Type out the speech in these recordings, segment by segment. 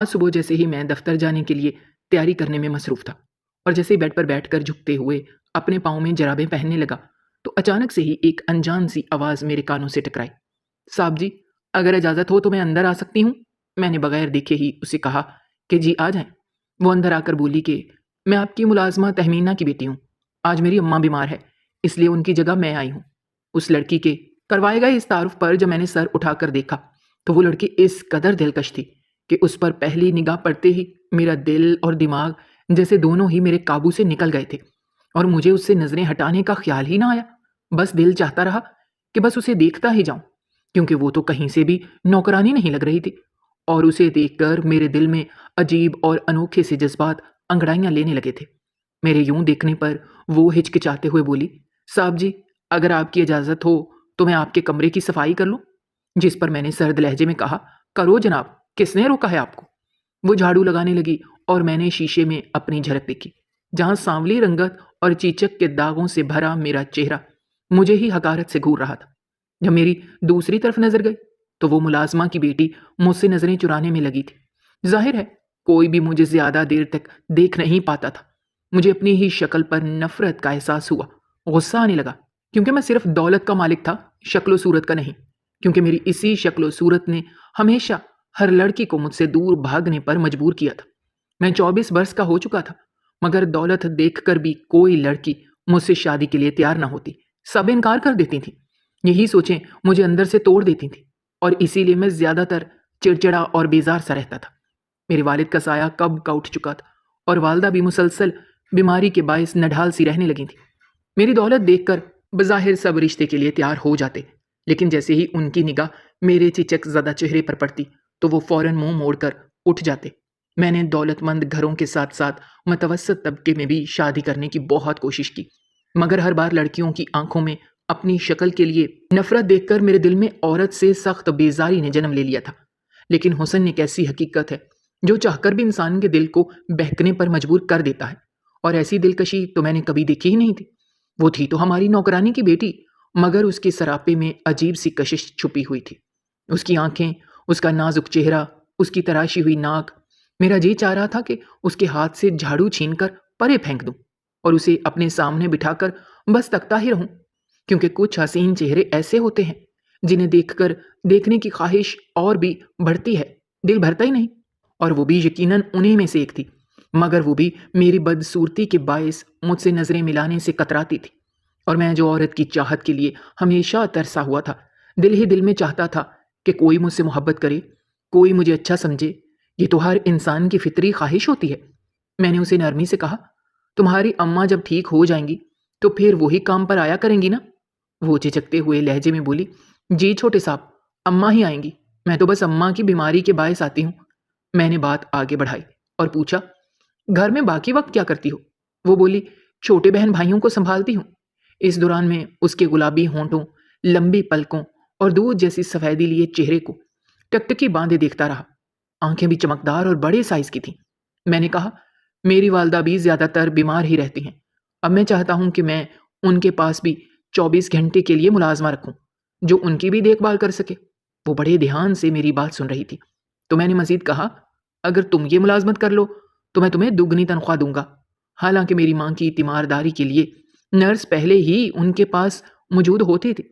आज सुबह जैसे ही मैं दफ्तर जाने के लिए तैयारी करने में मसरूफ़ था और जैसे ही बेड पर बैठकर झुकते हुए अपने पाँव में जराबें पहनने लगा, तो अचानक से ही एक अनजान सी आवाज़ मेरे कानों से टकराई। साहब जी, अगर इजाज़त हो तो मैं अंदर आ सकती हूँ? मैंने बगैर देखे ही उसे कहा कि जी आ जाएँ। वो अंदर आकर बोली कि मैं आपकी मुलाज़मा तहमीना की बेटी हूँ। आज मेरी अम्मा बीमार है, इसलिए उनकी जगह मैं आई हूँ। उस लड़की के करवाए गए इस तारुफ पर जब मैंने सर उठाकर देखा, तो वो लड़की इस कदर दिलकश थी कि उस पर पहली निगाह पड़ते ही मेरा दिल और दिमाग जैसे दोनों ही मेरे काबू से निकल गए थे और मुझे उससे नज़रें हटाने का ख्याल ही ना आया। बस दिल चाहता रहा कि बस उसे देखता ही जाऊं, क्योंकि वो तो कहीं से भी नौकरानी नहीं लग रही थी। और उसे देखकर मेरे दिल में अजीब और अनोखे से जज्बात अंगड़ाइयाँ लेने लगे थे। मेरे यूं देखने पर वो हिचकिचाते हुए बोली, साहब जी, अगर आपकी इजाज़त हो तो मैं आपके कमरे की सफाई कर लूँ? जिस पर मैंने सर्द लहजे में कहा, करो जनाब, किसने रोका है आपको? वो झाड़ू लगाने लगी और मैंने शीशे में अपनी झलक देखी, जहां सांवली रंगत और चीचक के दागों से भरा मेरा चेहरा मुझे ही हकारत से घूर रहा था। जब मेरी दूसरी तरफ नजर गई, तो वो मुलाजमा की बेटी मुझसे नजरें चुराने में लगी थी। जाहिर है, कोई भी मुझे ज्यादा देर तक देख नहीं पाता था। मुझे अपनी ही शक्ल पर नफरत का एहसास हुआ, गुस्सा आने लगा, क्योंकि मैं सिर्फ दौलत का मालिक था, शक्लो सूरत का नहीं। क्योंकि मेरी इसी शक्लो सूरत ने हमेशा हर लड़की को मुझसे दूर भागने पर मजबूर किया था। मैं 24 वर्ष का हो चुका था, मगर दौलत देखकर भी कोई लड़की मुझसे शादी के लिए तैयार ना होती। सब इनकार कर देती थी। यही सोचें मुझे अंदर से तोड़ देती थी और इसीलिए मैं ज्यादातर चिड़चिड़ा और बेजार सा रहता था। मेरे वालिद का साया कब का उठ चुका था और वालदा भी मुसलसल बीमारी के बायस नढाल सी रहने लगी थी। मेरी दौलत देखकर बज़ाहिर सब रिश्ते के लिए तैयार हो जाते, लेकिन जैसे ही उनकी निगाह मेरे चिचक ज़दा चेहरे पर पड़ती, तो वो फ़ौरन मुंह मोड़कर उठ जाते। मैंने दौलतमंद घरों के साथ साथ मतवसत तबके में भी शादी करने की बहुत कोशिश की, मगर हर बार लड़कियों की आंखों में अपनी शक्ल के लिए नफरत देखकर मेरे दिल में औरत से सख्त बेजारी ने जन्म ले लिया था। लेकिन हुस्न एक ऐसी हकीकत है जो चाहकर भी इंसान के दिल को बहकने पर मजबूर कर देता है, और ऐसी दिलकशी तो मैंने कभी देखी ही नहीं थी। वो थी तो हमारी नौकरानी की बेटी, मगर उसके सरापे में अजीब सी कशिश छुपी हुई थी। उसकी आंखें, उसका नाजुक चेहरा, उसकी तराशी हुई नाक। मेरा जी चाह रहा था कि उसके हाथ से झाड़ू छीनकर परे फेंक दूं और उसे अपने सामने बिठाकर बस तकता ही रहूं, क्योंकि कुछ हसीन चेहरे ऐसे होते हैं जिन्हें देखकर देखने की ख्वाहिश और भी बढ़ती है, दिल भरता ही नहीं। और वो भी यकीनन उन्हीं में से एक थी, मगर वो भी मेरी बदसूरती के बायस मुझसे नजरें मिलाने से कतराती थी। और मैं जो औरत की चाहत के लिए हमेशा तरसा हुआ था, दिल ही दिल में चाहता था कि कोई मुझसे मोहब्बत करे, कोई मुझे अच्छा समझे। ये तो हर इंसान की फितरी ख्वाहिश होती है। मैंने उसे नरमी से कहा, तुम्हारी अम्मा जब ठीक हो जाएंगी तो फिर वही काम पर आया करेंगी ना? वो झिझकते हुए लहजे में बोली, जी छोटे साहब, अम्मा ही आएंगी। मैं तो बस अम्मा की बीमारी के बायस आती हूँ। मैंने बात आगे बढ़ाई और पूछा, घर में बाकी वक्त क्या करती हो? वो बोली, छोटे बहन भाइयों को संभालती हूँ। इस दौरान में उसके गुलाबी होंठों, लंबी पलकों और दूध जैसी सफेदी लिए चेहरे को टकटकी बांधे देखता रहा। आंखें भी चमकदार और बड़े साइज की थीं। मैंने कहा, मेरी वालदा भी ज्यादातर बीमार ही रहती हैं। अब मैं चाहता हूं कि मैं उनके पास भी 24 घंटे के लिए मुलाजमा रखूं, जो उनकी भी देखभाल कर सके। वो बड़े ध्यान से मेरी बात सुन रही थी। तो मैंने मजीद कहा, अगर तुम ये मुलाजमत कर लो तो मैं तुम्हें दुगनी तनख्वाह दूंगा। हालांकि मेरी मां की तीमारदारी के लिए नर्स पहले ही उनके पास मौजूद होते थे,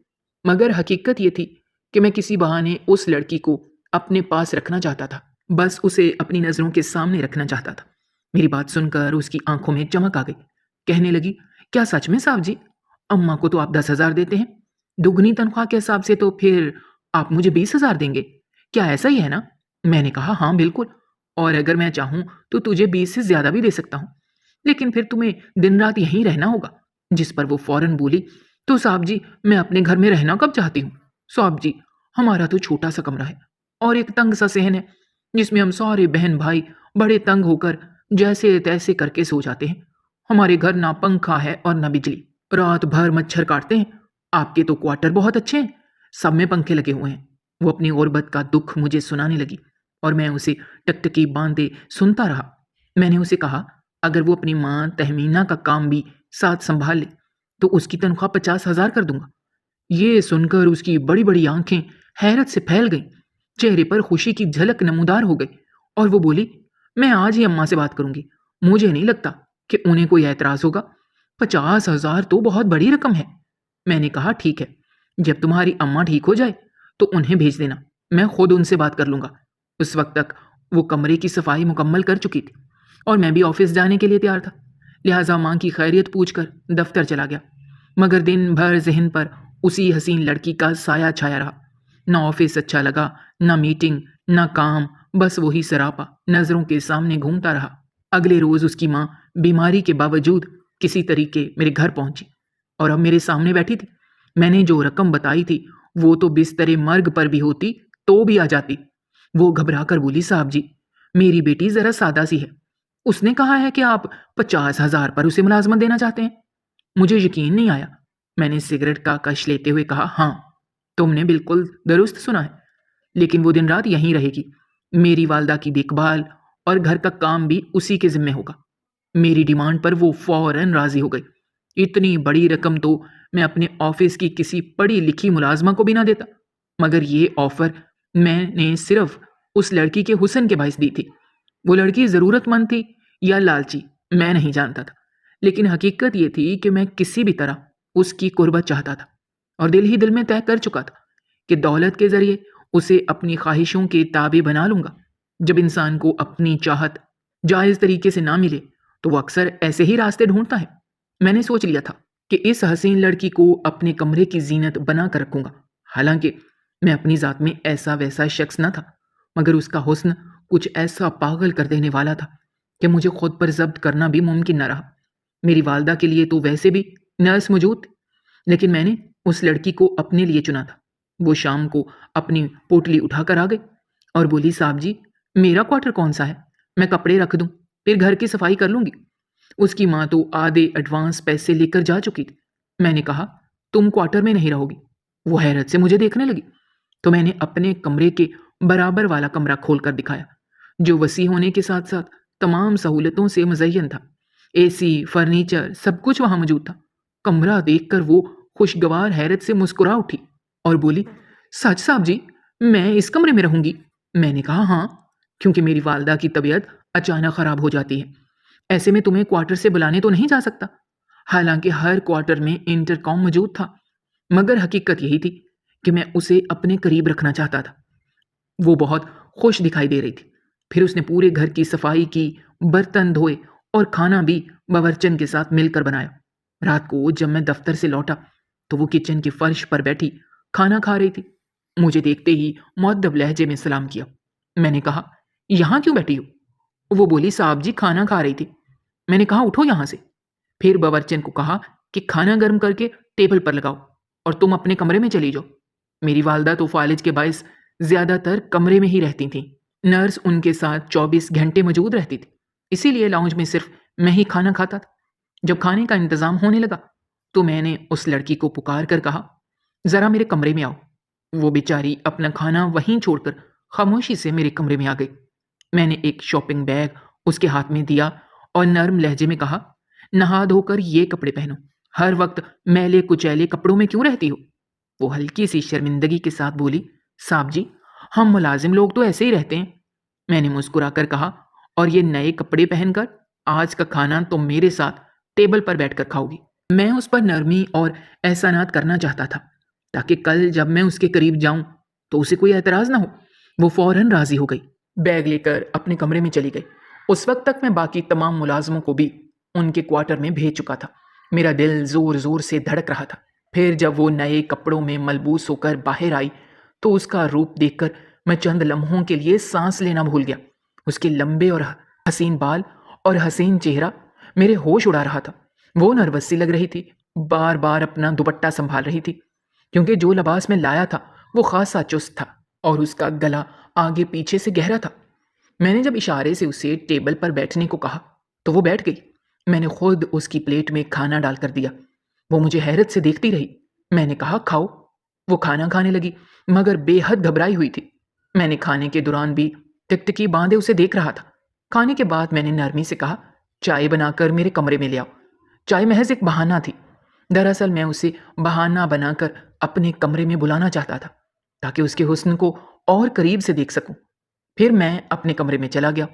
मगर हकीकत ये थी कि मैं किसी बहाने उस लड़की को अपने पास रखना चाहता था, बस उसे अपनी नज़रों के सामने रखना चाहता था। मेरी बात सुनकर उसकी आंखों में चमक आ गई। कहने लगी, क्या सच में साहब जी? अम्मा को तो आप 10,000 देते हैं, दुगनी तनख्वाह के हिसाब से तो फिर आप मुझे 20,000 देंगे? क्या ऐसा ही है ना? मैंने कहा, हाँ बिल्कुल, और अगर मैं चाहूं तो तुझे 20 से ज्यादा भी दे सकता हूँ, लेकिन फिर तुम्हें दिन रात यहीं रहना होगा। जिस पर वो फौरन बोली, तो साहब जी, मैं अपने घर में रहना कब चाहती हूँ? साहब जी, हमारा तो छोटा सा कमरा है और एक तंग सा सहन है, जिसमें हम सारे बहन भाई बड़े तंग होकर जैसे तैसे करके सो जाते हैं। हमारे घर ना पंखा है और ना बिजली, रात भर मच्छर काटते हैं। आपके तो क्वार्टर बहुत अच्छे हैं, सब में पंखे लगे हुए हैं। वो अपनी गुर्बत का दुख मुझे सुनाने लगी और मैं उसे टकटकी बांधे सुनता रहा। मैंने उसे कहा, अगर वो अपनी माँ तहमीना का काम भी साथ संभाल ले तो उसकी तनख्वाह 50,000 कर दूंगा। ये सुनकर उसकी बड़ी बड़ी आंखें हैरत से फैल गईं, चेहरे पर खुशी की झलक नमूदार हो गई और वो बोली, मैं आज ही अम्मा से बात करूंगी। मुझे नहीं लगता कि उन्हें कोई ऐतराज होगा। 50,000 तो बहुत बड़ी रकम है। मैंने कहा, ठीक है, जब तुम्हारी अम्मा ठीक हो जाए तो उन्हें भेज देना, मैं खुद उनसे बात कर लूंगा। उस वक्त तक वो कमरे की सफाई मुकम्मल कर चुकी थी और मैं भी ऑफिस जाने के लिए तैयार था। लिहाजा माँ की खैरियत पूछकर दफ्तर चला गया। मगर दिन भर जहन पर उसी हसीन लड़की का साया छाया रहा। ना ऑफिस अच्छा लगा, ना मीटिंग, ना काम, बस वही सरापा नज़रों के सामने घूमता रहा। अगले रोज़ उसकी माँ बीमारी के बावजूद किसी तरीके मेरे घर पहुंची और अब मेरे सामने बैठी थी। मैंने जो रकम बताई थी वो तो बिस्तरे मर्ग पर भी होती तो भी आ जाती। वो घबरा कर बोली, साहब जी, मेरी बेटी ज़रा सादा सी है। उसने कहा है कि आप 50,000 पर उसे मुलाजमत देना चाहते हैं। मुझे यकीन नहीं आया। मैंने सिगरेट का कश लेते हुए कहा, हाँ, तुमने बिल्कुल दुरुस्त सुना है, लेकिन वो दिन रात यहीं रहेगी। मेरी वालदा की देखभाल और घर का काम भी उसी के ज़िम्मे होगा। मेरी डिमांड पर वो फ़ौरन राज़ी हो गई। इतनी बड़ी रकम तो मैं अपने ऑफिस की किसी पढ़ी लिखी मुलाजमा को भी ना देता, मगर ये ऑफ़र मैंने सिर्फ उस लड़की के हुस्न के बायस दी थी। वो लड़की ज़रूरतमंद थी या लालची, मैं नहीं जानता था, लेकिन हकीकत ये थी कि मैं किसी भी तरह उसकी कुर्बत चाहता था और दिल ही दिल में तय कर चुका था कि दौलत के ज़रिए उसे अपनी ख्वाहिशों के ताबे बना लूँगा। जब इंसान को अपनी चाहत जायज़ तरीके से ना मिले तो वो अक्सर ऐसे ही रास्ते ढूंढता है। मैंने सोच लिया था कि इस हसीन लड़की को अपने कमरे की जीनत बना कर रखूंगा। हालांकि मैं अपनी ज़ात में ऐसा वैसा शख्स न था, मगर उसका हुस्न कुछ ऐसा पागल कर देने वाला था कि मुझे खुद पर जब्त करना भी मुमकिन न रहा। मेरी वालदा के लिए तो वैसे भी नर्स मौजूद थी, लेकिन मैंने उस लड़की को अपने लिए चुना था। वो शाम को अपनी पोटली उठाकर आ गई और बोली, साहब जी, मेरा क्वार्टर कौन सा है, मैं कपड़े रख दूं, फिर घर की सफाई कर लूंगी। उसकी माँ तो आधे एडवांस पैसे लेकर जा चुकी थी। मैंने कहा, तुम क्वार्टर में नहीं रहोगी। वो हैरत से मुझे देखने लगी तो मैंने अपने कमरे के बराबर वाला कमरा खोलकर दिखाया, जो वसी होने के साथ साथ तमाम सहूलतों से मुज़य्यन था। एसी, फर्नीचर, सब कुछ वहाँ मौजूद था। कमरा देखकर वो खुशगवार हैरत से मुस्कुरा उठी और बोली, सच साहब जी, मैं इस कमरे में रहूंगी। मैंने कहा, हाँ, क्योंकि मेरी वालदा की तबीयत अचानक ख़राब हो जाती है। ऐसे में तुम्हें क्वार्टर से बुलाने तो नहीं जा सकता। हालांकि हर क्वार्टर में इंटरकॉम मौजूद था, मगर हकीकत यही थी कि मैं उसे अपने करीब रखना चाहता था। वो बहुत खुश दिखाई दे रही थी। फिर उसने पूरे घर की सफाई की, बर्तन धोए और खाना भी बावर्चन के साथ मिलकर बनाया। रात को जब मैं दफ्तर से लौटा तो वो किचन के फर्श पर बैठी खाना खा रही थी। मुझे देखते ही मुअद्दब लहजे में सलाम किया। मैंने कहा, यहाँ क्यों बैठी हो? वो बोली, साहब जी, खाना खा रही थी। मैंने कहा, उठो यहाँ से। फिर बावर्चन को कहा कि खाना गर्म करके टेबल पर लगाओ और तुम अपने कमरे में चली जाओ। मेरी वालदा तो फालिज के बायस ज़्यादातर कमरे में ही रहती थीं। नर्स उनके साथ 24 घंटे मौजूद रहती थी, इसीलिए लाउंज में सिर्फ मैं ही खाना खाता था। जब खाने का इंतज़ाम होने लगा तो मैंने उस लड़की को पुकार कर कहा, ज़रा मेरे कमरे में आओ। वो बेचारी अपना खाना वहीं छोड़कर खामोशी से मेरे कमरे में आ गई। मैंने एक शॉपिंग बैग उसके हाथ में दिया और नर्म लहजे में कहा, नहा धोकर ये कपड़े पहनो, हर वक्त मैले कुचैले कपड़ों में क्यों रहती हो? वो हल्की सी शर्मिंदगी के साथ बोली, साहब जी, हम मुलाजिम लोग तो ऐसे ही रहते हैं। मैंने मुस्कुराकर कहा, और ये नए कपड़े पहनकर आज का खाना तुम मेरे साथ टेबल पर बैठकर खाओगी। मैं उस पर नरमी और एहसानात करना चाहता था ताकि कल जब मैं उसके करीब जाऊं तो उसे कोई एतराज़ ना हो। वो फौरन राज़ी हो गई, बैग लेकर अपने कमरे में चली गई। उस वक्त तक मैं बाकी तमाम मुलाजमों को भी उनके क्वार्टर में भेज चुका था। मेरा दिल ज़ोर ज़ोर से धड़क रहा था। फिर जब वो नए कपड़ों में मलबूस होकर बाहर आई तो उसका रूप देखकर मैं चंद लम्हों के लिए सांस लेना भूल गया। उसके लंबे और हसीन बाल और हसीन चेहरा मेरे होश उड़ा रहा था। वो नर्वस सी लग रही थी, बार बार अपना दुपट्टा संभाल रही थी, क्योंकि जो लिबास में लाया था वो खासा चुस्त था और उसका गला आगे पीछे से गहरा था। मैंने जब इशारे से उसे टेबल पर बैठने को कहा तो वो बैठ गई। मैंने खुद उसकी प्लेट में खाना डालकर दिया। वो मुझे हैरत से देखती रही। मैंने कहा, खाओ। वो खाना खाने लगी, मगर बेहद घबराई हुई थी। मैंने खाने के दौरान भी टिकटिकी बांधे उसे देख रहा था। खाने के बाद मैंने नरमी से कहा, चाय बनाकर मेरे कमरे में ले आओ। चाय महज एक बहाना थी। दरअसल मैं उसे बहाना बनाकर अपने कमरे में बुलाना चाहता था ताकि उसके हुस्न को और करीब से देख सकूं। फिर मैं अपने कमरे में चला गया।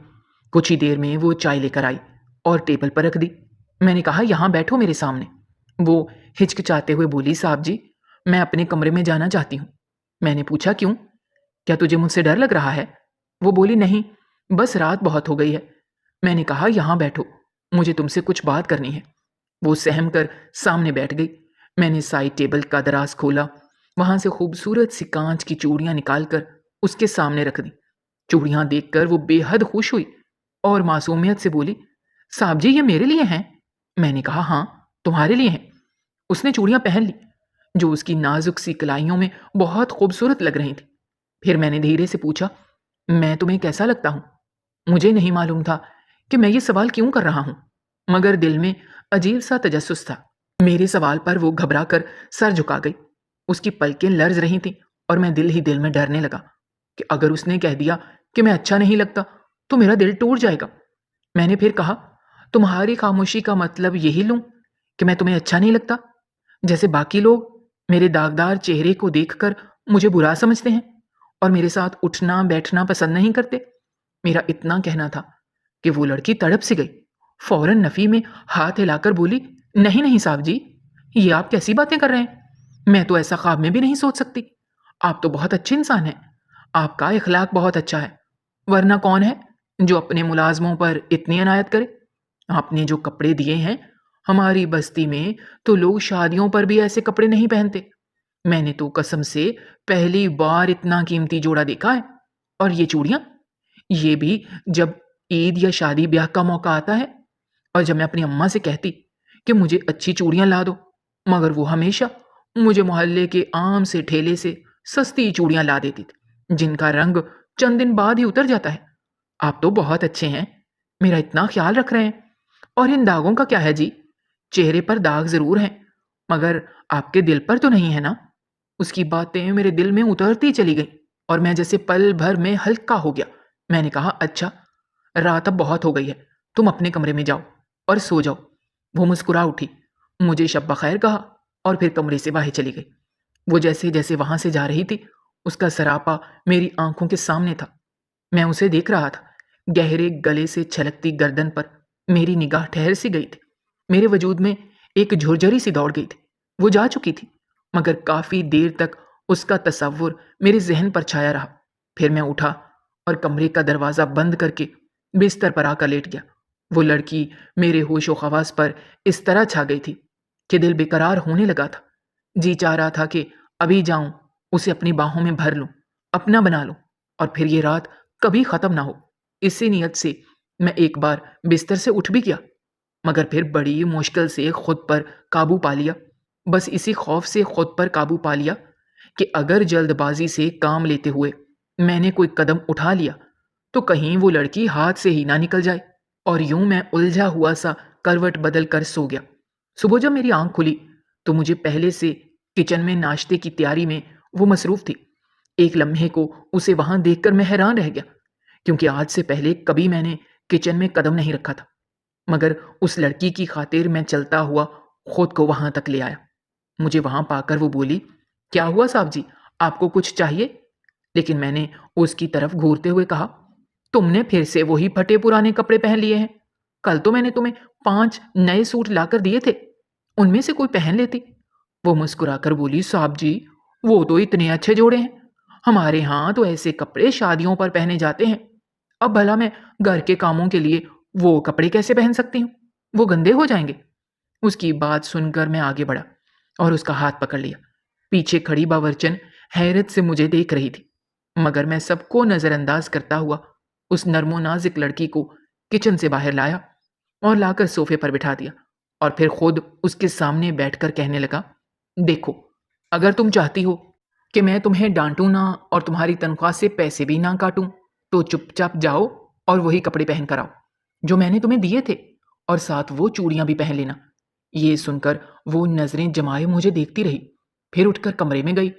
कुछ ही देर में वो चाय लेकर आई और टेबल पर रख दी। मैंने कहा, यहाँ बैठो मेरे सामने। वो हिचकिचाते हुए बोली, साहब जी, मैं अपने कमरे में जाना चाहती हूँ। मैंने पूछा, क्यों? क्या तुझे मुझसे डर लग रहा है? वो बोली, नहीं, बस रात बहुत हो गई है। मैंने कहा, यहाँ बैठो, मुझे तुमसे कुछ बात करनी है। वो सहम कर सामने बैठ गई। मैंने साइड टेबल का दराज खोला, वहां से खूबसूरत सी कांच की चूड़ियां निकालकर उसके सामने रख दी। चूड़ियां देखकर वो बेहद खुश हुई और मासूमियत से बोली, साहब जी, ये मेरे लिए हैं? मैंने कहा, हाँ, तुम्हारे लिए हैं। उसने चूड़ियां पहन ली, जो उसकी नाजुक सी कलाइयों में बहुत खूबसूरत लग रही थी। फिर मैंने धीरे से पूछा, मैं तुम्हें कैसा लगता हूं? मुझे नहीं मालूम था कि मैं ये सवाल क्यों कर रहा हूं, मगर दिल में अजीब सा तजस्सुस था। मेरे सवाल पर वो घबरा कर सर झुका गई। उसकी पलकें लर्ज रही थीं और मैं दिल ही दिल में डरने लगा कि अगर उसने कह दिया कि मैं अच्छा नहीं लगता तो मेरा दिल टूट जाएगा। मैंने फिर कहा, तुम्हारी खामोशी का मतलब यही लूं कि मैं तुम्हें अच्छा नहीं लगता, जैसे बाकी लोग मेरे दागदार चेहरे को देखकर मुझे बुरा समझते हैं और मेरे साथ उठना बैठना पसंद नहीं करते। मेरा इतना कहना था कि वो लड़की तड़प सी गई। फौरन नफ़ी में हाथ हिलाकर बोली, नहीं नहीं साहब जी, ये आप कैसी बातें कर रहे हैं? मैं तो ऐसा ख्वाब में भी नहीं सोच सकती। आप तो बहुत अच्छे इंसान हैं। आपका इखलाक बहुत अच्छा है। वरना कौन है जो अपने मुलाजमों पर इतनी अनायत करे? आपने जो कपड़े दिए हैं, हमारी बस्ती में तो लोग शादियों पर भी ऐसे कपड़े नहीं पहनते। मैंने तो कसम से पहली बार इतना कीमती जोड़ा देखा है। और ये चूड़ियां, ये भी जब ईद या शादी ब्याह का मौका आता है। और जब मैं अपनी अम्मा से कहती कि मुझे अच्छी चूड़ियां ला दो, मगर वो हमेशा मुझे मोहल्ले के आम से ठेले से सस्ती चूड़ियां ला देती थी, जिनका रंग चंद दिन बाद ही उतर जाता है। आप तो बहुत अच्छे हैं, मेरा इतना ख्याल रख रहे हैं। और इन दागों का क्या है जी? चेहरे पर दाग जरूर हैं, मगर आपके दिल पर तो नहीं है ना? उसकी बातें मेरे दिल में उतरती चली गई और मैं जैसे पल भर में हल्का हो गया। मैंने कहा, अच्छा, रात अब बहुत हो गई है, तुम अपने कमरे में जाओ और सो जाओ। वो मुस्कुरा उठी, मुझे शब बखैर कहा और फिर कमरे से बाहर चली गई। वो जैसे जैसे वहां से जा रही थी, उसका सरापा मेरी आंखों के सामने था। मैं उसे देख रहा था। गहरे गले से छलकती गर्दन पर मेरी निगाह ठहर सी गई थी। मेरे वजूद में एक झुरझरी सी दौड़ गई थी। वो जा चुकी थी, मगर काफी देर तक उसका तस्वुर मेरे जहन पर छाया रहा। फिर मैं उठा और कमरे का दरवाजा बंद करके बिस्तर पर आकर लेट गया। वो लड़की मेरे होशो खवास पर इस तरह छा गई थी कि दिल बेकरार होने लगा था। जी चाह रहा था कि अभी जाऊं, उसे अपनी बाहों में भर लूं, अपना बना लूं और फिर ये रात कभी खत्म ना हो। इसी नियत से मैं एक बार बिस्तर से उठ भी गया, मगर फिर बड़ी मुश्किल से खुद पर काबू पा लिया। बस इसी खौफ से खुद पर काबू पा लिया कि अगर जल्दबाजी से काम लेते हुए मैंने कोई कदम उठा लिया तो कहीं वो लड़की हाथ से ही ना निकल जाए। और यूं मैं उलझा हुआ सा करवट बदल कर सो गया। सुबह जब मेरी आंख खुली तो मुझे पहले से किचन में नाश्ते की तैयारी में वो मसरूफ थी। एक लम्हे को उसे वहां देखकर मैं हैरान रह गया, क्योंकि आज से पहले कभी मैंने किचन में कदम नहीं रखा था। मगर उस लड़की की खातिर मैं चलता हुआ खुद को वहां तक ले आया। मुझे वहां पाकर वो बोली, क्या हुआ साहब जी, आपको कुछ चाहिए? लेकिन मैंने उसकी तरफ घूरते हुए कहा, तुमने फिर से वही फटे पुराने कपड़े पहन लिए हैं। कल तो मैंने तुम्हें 5 नए सूट लाकर दिए थे, उनमें से कोई पहन लेती। वो मुस्कुराकर बोली, साहब जी, वो तो इतने अच्छे जोड़े हैं, हमारे यहाँ तो ऐसे कपड़े शादियों पर पहने जाते हैं। अब भला मैं घर के कामों के लिए वो कपड़े कैसे पहन सकती हूँ? वो गंदे हो जाएंगे। उसकी बात सुनकर मैं आगे बढ़ा और उसका हाथ पकड़ लिया। पीछे खड़ी बावर्चन हैरत से मुझे देख रही थी, मगर मैं सबको नजरअंदाज करता हुआ उस नर्मो नाजिक लड़की को किचन से बाहर लाया और लाकर सोफे पर बिठा दिया और फिर खुद उसके सामने बैठकर कहने लगा, देखो, अगर तुम चाहती हो कि मैं तुम्हें डांटूं ना और तुम्हारी तनख्वाह से पैसे भी ना काटूं, तो चुपचाप जाओ और वही कपड़े पहन कर आओ जो मैंने तुम्हें दिए थे, और साथ वो चूड़ियां भी पहन लेना। ये सुनकर वो नजरें जमाए मुझे देखती रही, फिर उठकर कमरे में गई।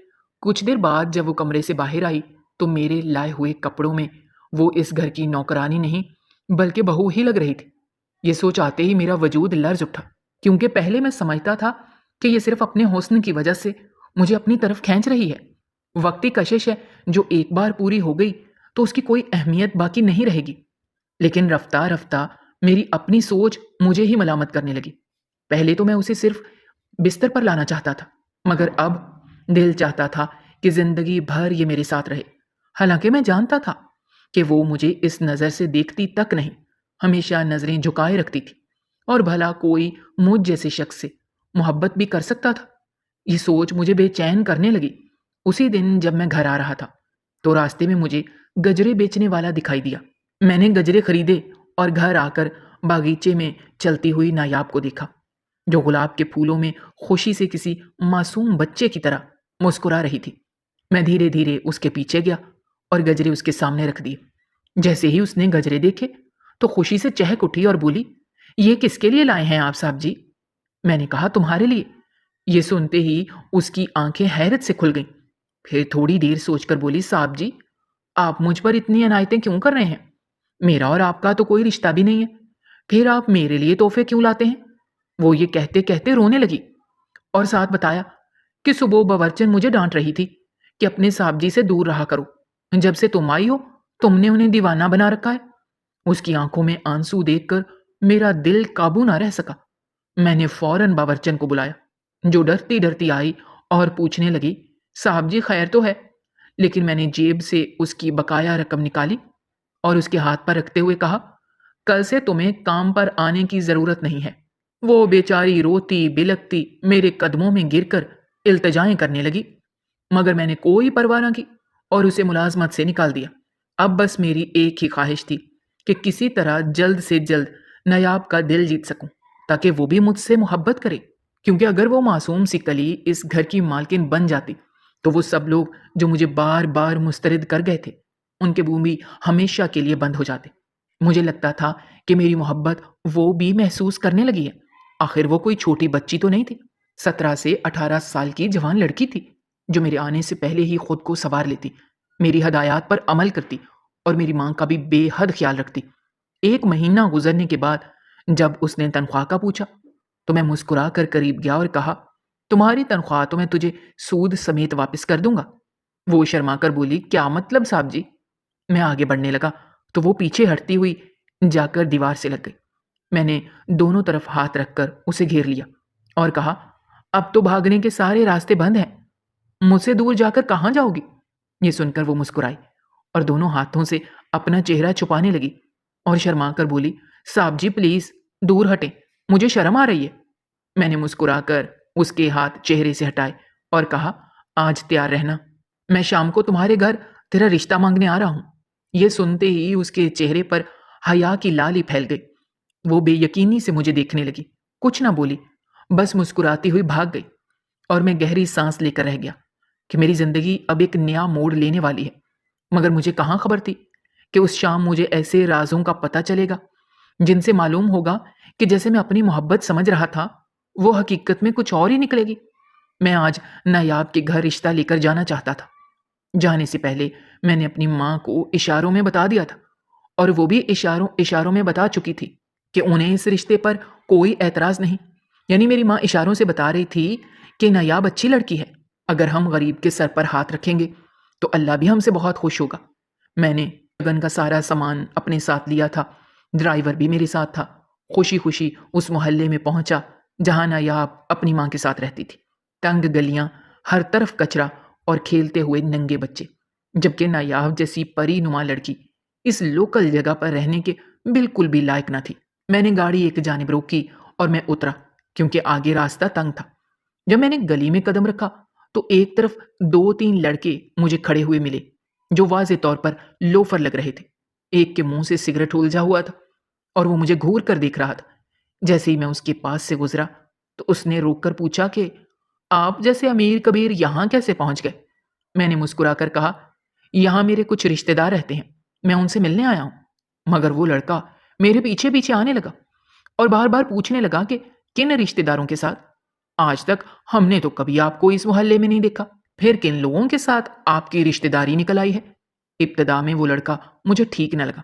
कुछ देर बाद जब वो कमरे से बाहर आई तो मेरे लाए हुए कपड़ों में वो इस घर की नौकरानी नहीं बल्कि बहू ही लग रही थी। ये सोच आते ही मेरा वजूद लर्ज उठा, क्योंकि पहले मैं समझता था कि ये सिर्फ अपने हुस्न की वजह से मुझे अपनी तरफ खींच रही है। वक्ती कशिश है जो एक बार पूरी हो गई तो उसकी कोई अहमियत बाकी नहीं रहेगी। लेकिन रफ्ता रफ्ता मेरी अपनी सोच मुझे ही मलामत करने लगी। पहले तो मैं उसे सिर्फ बिस्तर पर लाना चाहता था, मगर अब दिल चाहता था कि जिंदगी भर ये मेरे साथ रहे। हालांकि मैं जानता था कि वो मुझे इस नज़र से देखती तक नहीं, हमेशा नज़रें झुकाए रखती थी, और भला कोई मुझ जैसे शख्स से मोहब्बत भी कर सकता था। ये सोच मुझे बेचैन करने लगी। उसी दिन जब मैं घर आ रहा था, तो रास्ते में मुझे गजरे बेचने वाला दिखाई दिया। मैंने गजरे खरीदे और घर आकर बागीचे में चलती हुई नायाब को देखा, जो गुलाब के फूलों में खुशी से किसी मासूम बच्चे की तरह मुस्कुरा रही थी। मैं धीरे धीरे उसके पीछे गया और गजरे उसके सामने रख दिए। जैसे ही उसने गजरे देखे, तो खुशी से चहक उठी और बोली, ये किसके लिए लाए हैं आप साहब जी? मैंने कहा, तुम्हारे लिए। ये सुनते ही उसकी आंखें हैरत से खुल गईं। फिर थोड़ी देर सोचकर बोली, साहब जी, आप मुझ पर इतनी अनायतें क्यों कर रहे हैं? मेरा और आपका तो कोई रिश्ता भी नहीं है, फिर आप मेरे लिए तोहफे क्यों लाते हैं? वो ये कहते कहते रोने लगी और साथ बताया कि सुबह बवर्चन मुझे डांट रही थी कि अपने साहब जी से दूर रहा करो। जब से तुम आई हो, तुमने उन्हें दीवाना बना रखा है। उसकी आंखों में आंसू देखकर मेरा दिल काबू ना रह सका। मैंने फौरन बावर्चन को बुलाया, जो डरती डरती आई और पूछने लगी, साहब जी खैर तो है? लेकिन मैंने जेब से उसकी बकाया रकम निकाली और उसके हाथ पर रखते हुए कहा, कल से तुम्हें काम पर आने की जरूरत नहीं है। वो बेचारी रोती बिलखती मेरे कदमों में गिरकर इल्तिजाएं करने लगी, मगर मैंने कोई परवाह ना की और उसे मुलाजमत से निकाल दिया। अब बस मेरी एक ही ख्वाहिश थी कि किसी तरह जल्द से जल्द नायाब का दिल जीत सकूं, ताकि वो भी मुझसे मोहब्बत करे। क्योंकि अगर वो मासूम सी कली इस घर की मालकिन बन जाती, तो वो सब लोग जो मुझे बार बार मुस्तरद कर गए थे, उनके मुंह भी हमेशा के लिए बंद हो जाते। मुझे लगता था कि मेरी मोहब्बत वो भी महसूस करने लगी है। आखिर वो कोई छोटी बच्ची तो नहीं थी। 17 से 18 साल की जवान लड़की थी, जो मेरे आने से पहले ही खुद को संवार लेती, मेरी हदायत पर अमल करती और मेरी माँ का भी बेहद ख्याल रखती। 1 महीना गुजरने के बाद जब उसने तनख्वाह का पूछा, तो मैं मुस्कुरा कर करीब गया और कहा, तुम्हारी तनख्वाह तो मैं तुझे सूद समेत वापस कर दूंगा। वो शर्मा कर बोली, क्या मतलब साहब जी? मैं आगे बढ़ने लगा, तो वो पीछे हटती हुई जाकर दीवार से लग गई। मैंने दोनों तरफ हाथ रखकर उसे घेर लिया और कहा, अब तो भागने के सारे रास्ते बंद हैं, मुझसे दूर जाकर कहाँ जाओगी? ये सुनकर वो मुस्कुराई और दोनों हाथों से अपना चेहरा छुपाने लगी और शर्मा कर बोली, साहब जी प्लीज दूर हटें, मुझे शर्म आ रही है। मैंने मुस्कुराकर उसके हाथ चेहरे से हटाए और कहा, आज तैयार रहना, मैं शाम को तुम्हारे घर तेरा रिश्ता मांगने आ रहा हूं। यह सुनते ही उसके चेहरे पर हया की लाली फैल गई। वो बेयकीनी से मुझे देखने लगी, कुछ ना बोली, बस मुस्कुराती हुई भाग गई और मैं गहरी सांस लेकर रह गया कि मेरी जिंदगी अब एक नया मोड़ लेने वाली है। मगर मुझे कहाँ खबर थी कि उस शाम मुझे ऐसे राजों का पता चलेगा जिनसे मालूम होगा कि जैसे मैं अपनी मोहब्बत समझ रहा था, वो हकीकत में कुछ और ही निकलेगी। मैं आज नायाब के घर रिश्ता लेकर जाना चाहता था। जाने से पहले मैंने अपनी माँ को इशारों में बता दिया था, और वो भी इशारों इशारों में बता चुकी थी कि उन्हें इस रिश्ते पर कोई ऐतराज नहीं। यानी मेरी माँ इशारों से बता रही थी कि नायाब अच्छी लड़की है, अगर हम गरीब के सर पर हाथ रखेंगे तो अल्लाह भी हमसे बहुत खुश होगा। मैंने लगन का सारा सामान अपने साथ लिया था, ड्राइवर भी मेरे साथ था। खुशी खुशी उस मोहल्ले में पहुंचा जहां नायाब अपनी माँ के साथ रहती थी। तंग गलियां, हर तरफ कचरा और खेलते हुए नंगे बच्चे, जबकि नायाब जैसी परी नुमा लड़की इस लोकल जगह पर रहने के बिल्कुल भी लायक न थी। मैंने गाड़ी एक जानिब रोकी और मैं उतरा, क्योंकि आगे रास्ता तंग था। जब मैंने गली में कदम रखा, तो एक तरफ 2-3 लड़के मुझे खड़े हुए मिले, जो वाज़े तौर पर लोफर लग रहे थे। एक के मुंह से सिगरेट उलझा हुआ था और वो मुझे घूर कर देख रहा था। जैसे ही मैं उसके पास से गुजरा, तो उसने रोक कर पूछा कि आप जैसे अमीर कबीर यहाँ कैसे पहुंच गए? मैंने मुस्कुराकर कहा, यहाँ मेरे कुछ रिश्तेदार रहते हैं, मैं उनसे मिलने आया हूँ। मगर वो लड़का मेरे पीछे पीछे आने लगा और बार बार पूछने लगा कि किन रिश्तेदारों के साथ? आज तक हमने तो कभी आपको इस मोहल्ले में नहीं देखा, फिर किन लोगों के साथ आपकी रिश्तेदारी निकल आई है? इब्तदा में वो लड़का मुझे ठीक न लगा।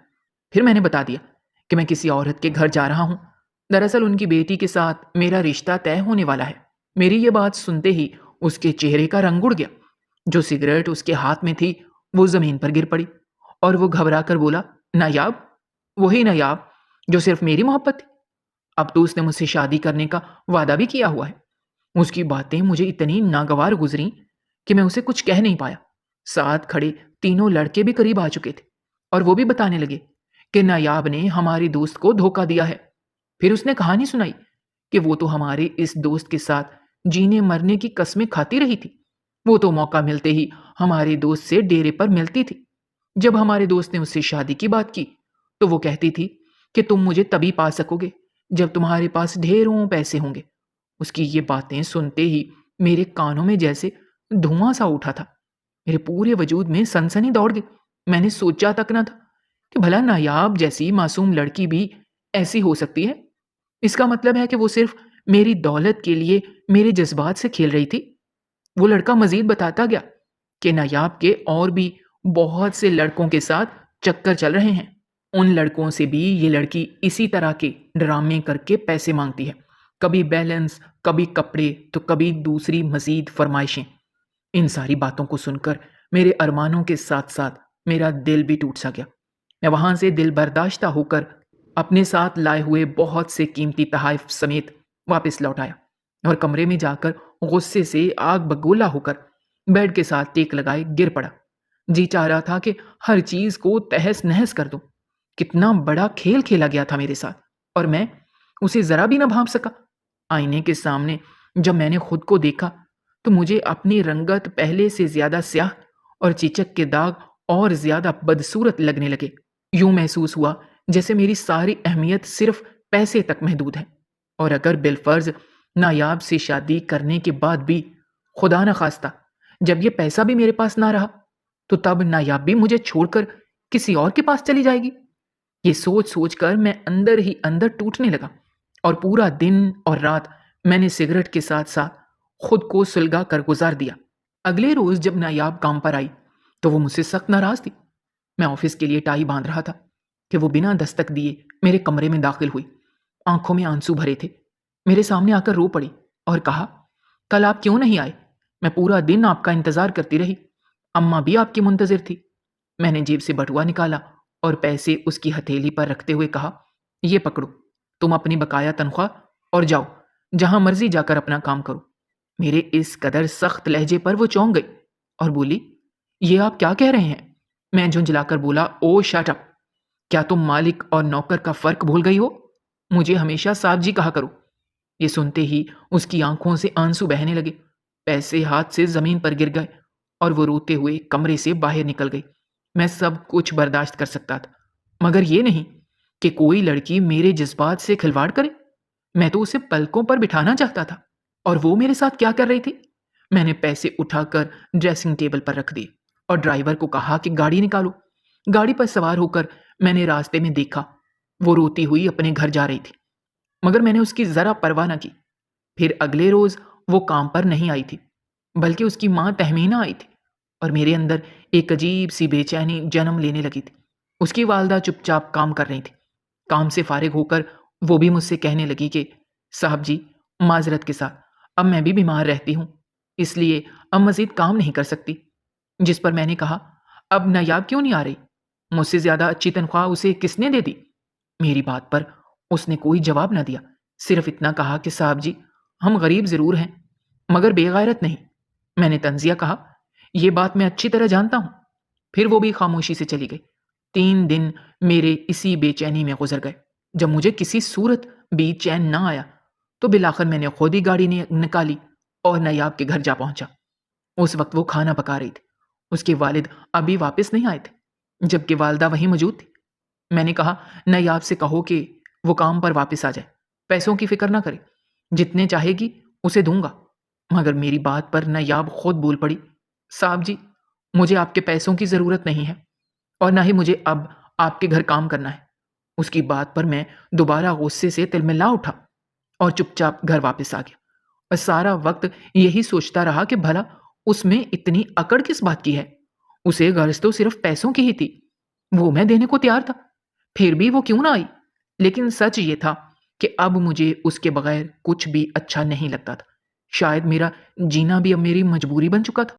फिर मैंने बता दिया कि मैं किसी औरत के घर जा रहा हूँ। दरअसल उनकी बेटी के साथ मेरा रिश्ता तय होने वाला है। मेरी ये बात सुनते ही उसके चेहरे का रंग उड़ गया। जो सिगरेट उसके हाथ में थी, वो जमीन पर गिर पड़ी और वो घबरा कर बोला, नायाब? वही नायाब जो सिर्फ मेरी मोहब्बत थी। अब तो उसने मुझसे शादी करने का वादा भी किया हुआ है। उसकी बातें मुझे इतनी नागवार गुजरी कि मैं उसे कुछ कह नहीं पाया। साथ खड़े तीनों लड़के भी करीब आ चुके थे और वो भी बताने लगे कि नायाब ने हमारे दोस्त को धोखा दिया है। फिर उसने कहानी सुनाई कि वो तो हमारे इस दोस्त के साथ जीने मरने की कस्में खाती रही थी। वो तो मौका मिलते ही हमारे दोस्त से डेरे पर मिलती थी। जब हमारे दोस्त ने उससे शादी की बात की तो वो कहती थी कि तुम मुझे तभी पा सकोगे जब तुम्हारे पास ढेरों पैसे होंगे। उसकी ये बातें सुनते ही मेरे कानों में जैसे धुआं सा उठा था। मेरे पूरे वजूद में सनसनी दौड़ गई। मैंने सोचा तक ना था कि भला नायाब जैसी मासूम लड़की भी ऐसी हो सकती है। इसका मतलब है कि वो सिर्फ मेरी दौलत के लिए मेरे जज्बात से खेल रही थी। वो लड़का मजीद बताता गया कि नायाब के और भी बहुत से लड़कों के साथ चक्कर चल रहे हैं। उन लड़कों से भी ये लड़की इसी तरह के ड्रामे करके पैसे मांगती है। कभी बैलेंस, कभी कपड़े, तो कभी दूसरी मजीद फरमाइशें। इन सारी बातों को सुनकर मेरे अरमानों के साथ साथ मेरा दिल भी टूट सा गया। मैं वहां से दिल बर्दाश्ता होकर अपने साथ लाए हुए बहुत से कीमती तहाइफ समेत वापस लौट आया और कमरे में जाकर गुस्से से आग बगोला होकर बेड के साथ टेक लगाए गिर पड़ा। जी चाह रहा था कि हर चीज को तहस नहस कर दूं। कितना बड़ा खेल खेला गया था मेरे साथ और मैं उसे जरा भी ना भांप सका। आईने के सामने जब मैंने खुद को देखा तो मुझे अपनी रंगत पहले से ज्यादा स्याह और चीचक के दाग और ज्यादा बदसूरत लगने लगे। यूं महसूस हुआ जैसे मेरी सारी अहमियत सिर्फ पैसे तक महदूद है और अगर बिलफर्ज नायाब से शादी करने के बाद भी खुदा न खास्ता जब ये पैसा भी मेरे पास ना रहा तो तब नायाब भी मुझे छोड़कर किसी और के पास चली जाएगी। ये सोच सोच कर मैं अंदर ही अंदर टूटने लगा और पूरा दिन और रात मैंने सिगरेट के साथ साथ खुद को सुलगा कर गुजार दिया। अगले रोज जब नायाब काम पर आई तो वो मुझसे सख्त नाराज थी। मैं ऑफिस के लिए टाई बांध रहा था कि वो बिना दस्तक दिए मेरे कमरे में दाखिल हुई। आंखों में आंसू भरे थे। मेरे सामने आकर रो पड़ी और कहा, कल आप क्यों नहीं आए? मैं पूरा दिन आपका इंतजार करती रही। अम्मा भी आपकी मुंतजिर थी। मैंने जेब से बटुआ निकाला और पैसे उसकी हथेली पर रखते हुए कहा, ये पकड़ो, तुम अपनी बकाया तनख्वाह और जाओ जहां मर्जी जाकर अपना काम करो। मेरे इस कदर सख्त लहजे पर वो चौंक गई और बोली, ये आप क्या कह रहे हैं? मैं झुंझलाकर बोला, ओ शट अप। क्या तुम मालिक और नौकर का फर्क भूल गई हो? मुझे हमेशा साहब जी कहा करो। ये सुनते ही उसकी आंखों से आंसू बहने लगे। पैसे हाथ से जमीन पर गिर गए और वो रोते हुए कमरे से बाहर निकल गई। मैं सब कुछ बर्दाश्त कर सकता था मगर ये नहीं कि कोई लड़की मेरे जज्बात से खिलवाड़ करे। मैं तो उसे पलकों पर बिठाना चाहता था और वो मेरे साथ क्या कर रही थी। मैंने पैसे उठाकर ड्रेसिंग टेबल पर रख दिए और ड्राइवर को कहा कि गाड़ी निकालो। गाड़ी पर सवार होकर मैंने रास्ते में देखा वो रोती हुई अपने घर जा रही थी मगर मैंने उसकी जरा परवाह न की। फिर अगले रोज वो काम पर नहीं आई थी बल्कि उसकी मां तहमीना आई थी और मेरे अंदर एक अजीब सी बेचैनी जन्म लेने लगी थी। उसकी वालदा चुपचाप काम कर रही थी। काम से फारिग होकर वो भी मुझसे कहने लगी कि साहब जी, माजरत के साथ अब मैं भी बीमार रहती हूँ, इसलिए अब मजीद काम नहीं कर सकती। जिस पर मैंने कहा, अब नायाब क्यों नहीं आ रही? मुझसे ज्यादा अच्छी तनख्वाह उसे किसने दे दी? मेरी बात पर उसने कोई जवाब न दिया, सिर्फ इतना कहा कि साहब जी, हम गरीब जरूर हैं मगर बेगैरत नहीं। मैंने तंजिया कहा, यह बात मैं अच्छी तरह जानता हूं। फिर वो भी खामोशी से चली गई। 3 दिन मेरे इसी बेचैनी में गुजर गए। जब मुझे किसी सूरत भी चैन ना आया तो बिलाखिर मैंने खुद ही गाड़ी निकाली और नायाब के घर जा पहुंचा। उस वक्त वो खाना पका रही थी। उसके वालिद अभी वापस नहीं आए थे जबकि वालदा वहीं मौजूद थी। मैंने कहा, नायाब से कहो कि वो काम पर वापस आ जाए, पैसों की फिक्र ना करे, जितने चाहेगी उसे दूंगा। मगर मेरी बात पर नायाब खुद बोल पड़ी, साहब जी, मुझे आपके पैसों की ज़रूरत नहीं है और ना ही मुझे अब आपके घर काम करना है। उसकी बात पर मैं दोबारा गुस्से से तिलमिला उठा और चुपचाप घर वापस आ गया और सारा वक्त यही सोचता रहा कि भला उसमें इतनी अकड़ किस बात की है। उसे गर्ज तो सिर्फ पैसों की ही थी, वो मैं देने को तैयार था। फिर भी वो क्यों ना आई? लेकिन सच ये था कि अब मुझे उसके बगैर कुछ भी अच्छा नहीं लगता था। शायद मेरा जीना भी अब मेरी मजबूरी बन चुका था।